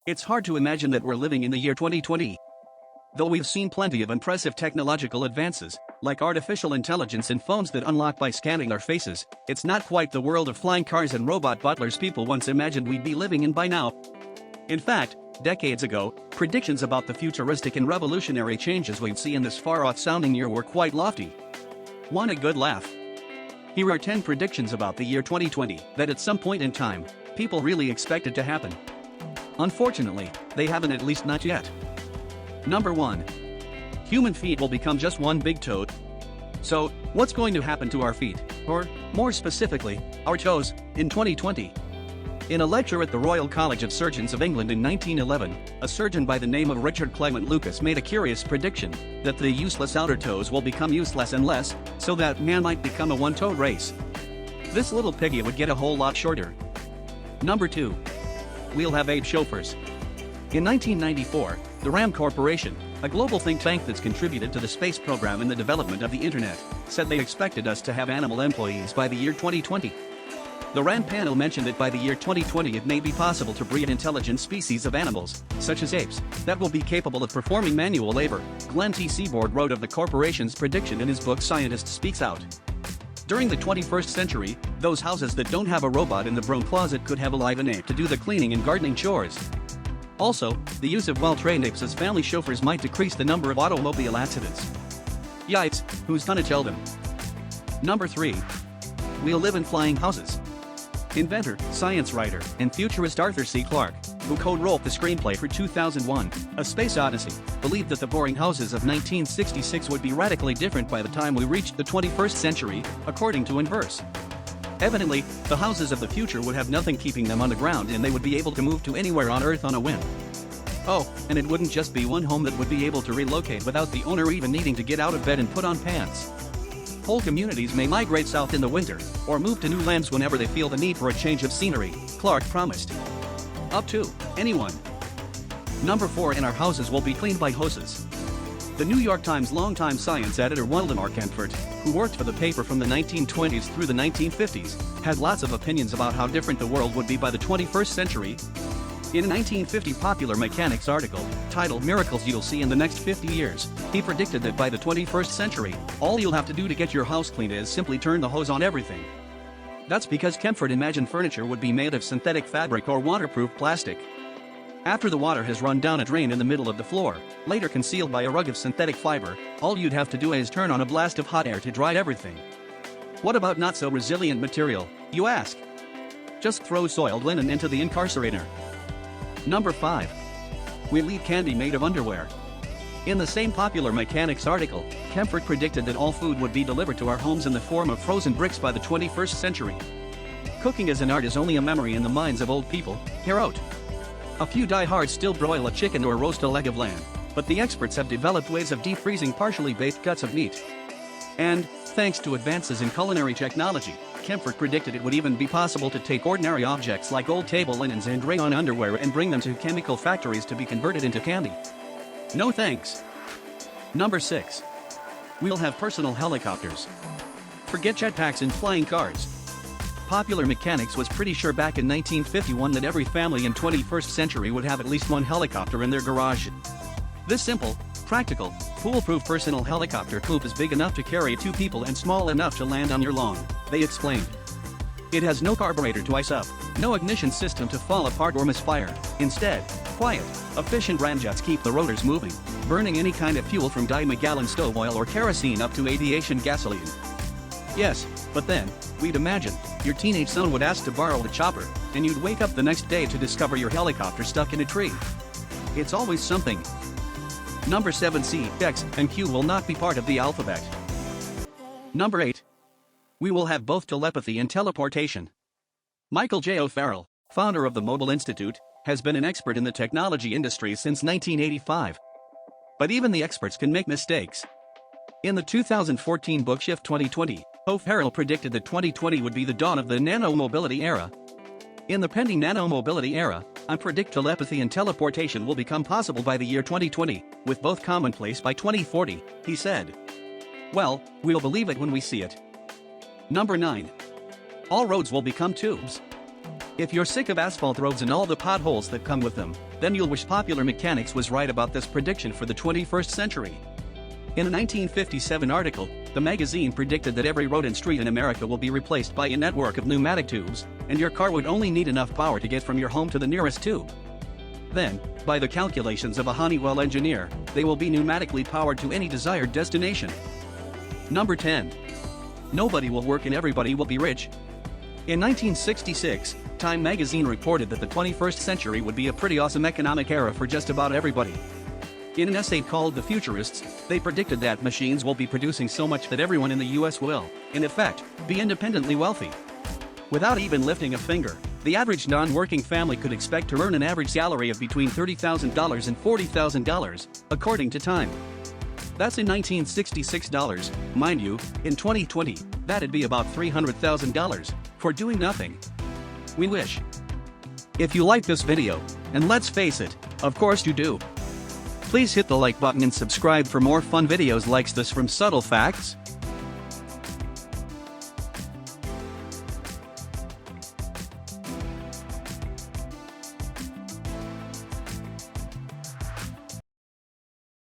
It's hard to imagine that we're living in the year 2020. Though we've seen plenty of impressive technological advances, like artificial intelligence and phones that unlock by scanning our faces, it's not quite the world of flying cars and robot butlers people once imagined we'd be living in by now. In fact, decades ago, predictions about the futuristic and revolutionary changes we'd see in this far-off sounding year were quite lofty. Want a good laugh? Here are 10 predictions about the year 2020 that at some point in time, people really expected to happen. Unfortunately, they haven't, at least not yet. Number 1. Human feet will become just one big tote. So, what's going to happen to our feet, or, more specifically, our toes, in 2020? In a lecture at the Royal College of Surgeons of England in 1911, a surgeon by the name of Richard Clement Lucas made a curious prediction that the useless outer toes will become useless and less, so that man might become a one-toed race. This little piggy would get a whole lot shorter. Number 2. We'll have 8 chauffeurs. In 1994, the RAM Corporation, a global think tank that's contributed to the space program and the development of the internet, said they expected us to have animal employees by the year 2020. The RAND panel mentioned that by the year 2020 it may be possible to breed intelligent species of animals, such as apes, that will be capable of performing manual labor, Glenn T. Seaboard wrote of the corporation's prediction in his book Scientist Speaks Out. During the 21st century, those houses that don't have a robot in the broom closet could have a live ape to do the cleaning and gardening chores. Also, the use of well-trained apes as family chauffeurs might decrease the number of automobile accidents. Yikes, who's gonna tell them? Number 3. We'll live in flying houses. Inventor, science writer, and futurist Arthur C. Clarke, who co-wrote the screenplay for 2001, A Space Odyssey, believed that the boring houses of 1966 would be radically different by the time we reached the 21st century, according to Inverse. Evidently, the houses of the future would have nothing keeping them on the ground and they would be able to move to anywhere on Earth on a whim. Oh, and it wouldn't just be one home that would be able to relocate without the owner even needing to get out of bed and put on pants. Whole communities may migrate south in the winter, or move to new lands whenever they feel the need for a change of scenery, Clarke promised. Up to anyone. Number 4. In our houses will be cleaned by hoses. The New York Times longtime science editor Waldemar Kempfert, who worked for the paper from the 1920s through the 1950s, had lots of opinions about how different the world would be by the 21st century. In a 1950 Popular Mechanics article, titled Miracles You'll See in the Next 50 Years, he predicted that by the 21st century, all you'll have to do to get your house cleaned is simply turn the hose on everything. That's because Kempfert imagined furniture would be made of synthetic fabric or waterproof plastic. After the water has run down a drain in the middle of the floor, later concealed by a rug of synthetic fiber, all you'd have to do is turn on a blast of hot air to dry everything. What about not so resilient material, you ask? Just throw soiled linen into the incarcerator. Number 5. We'll eat candy made of underwear. In the same Popular Mechanics article, Kempfert predicted that all food would be delivered to our homes in the form of frozen bricks by the 21st century. Cooking as an art is only a memory in the minds of old people, he wrote. A few diehards still broil a chicken or roast a leg of lamb, but the experts have developed ways of deep-freezing partially baked cuts of meat. And, thanks to advances in culinary technology, Kempfert predicted it would even be possible to take ordinary objects like old table linens and rayon underwear and bring them to chemical factories to be converted into candy. No thanks. Number 6. We'll have personal helicopters. Forget jetpacks and flying cars. Popular Mechanics was pretty sure back in 1951 that every family in 21st century would have at least one helicopter in their garage. This simple, practical, foolproof personal helicopter coupe is big enough to carry 2 people and small enough to land on your lawn, they explained. It has no carburetor to ice up, no ignition system to fall apart or misfire. Instead, quiet, efficient ramjets keep the rotors moving, burning any kind of fuel from dime-a-gallon stove oil or kerosene up to aviation gasoline. Yes, but then, we'd imagine, your teenage son would ask to borrow the chopper, and you'd wake up the next day to discover your helicopter stuck in a tree. It's always something. Number 7. C, X, and Q will not be part of the alphabet. Number 8. We will have both telepathy and teleportation. Michael J. O'Farrell, founder of the Mobile Institute, has been an expert in the technology industry since 1985. But even the experts can make mistakes. In the 2014 book Shift 2020, O'Farrell predicted that 2020 would be the dawn of the nano-mobility era. In the pending nano-mobility era, I predict telepathy and teleportation will become possible by the year 2020, with both commonplace by 2040, he said. Well, we'll believe it when we see it. Number 9. All roads will become tubes. If you're sick of asphalt roads and all the potholes that come with them, then you'll wish Popular Mechanics was right about this prediction for the 21st century. In a 1957 article, the magazine predicted that every road and street in America will be replaced by a network of pneumatic tubes, and your car would only need enough power to get from your home to the nearest tube. Then, by the calculations of a Honeywell engineer, they will be pneumatically powered to any desired destination. Number 10. Nobody will work and everybody will be rich. In 1966, Time magazine reported that the 21st century would be a pretty awesome economic era for just about everybody. In an essay called The Futurists, they predicted that machines will be producing so much that everyone in the US will, in effect, be independently wealthy. Without even lifting a finger, the average non-working family could expect to earn an average salary of between $30,000 and $40,000, according to Time. That's in 1966 dollars, mind you. In 2020, that'd be about $300,000 for doing nothing. We wish. If you like this video, and let's face it, of course you do, please hit the like button and subscribe for more fun videos like this from Subtle Facts.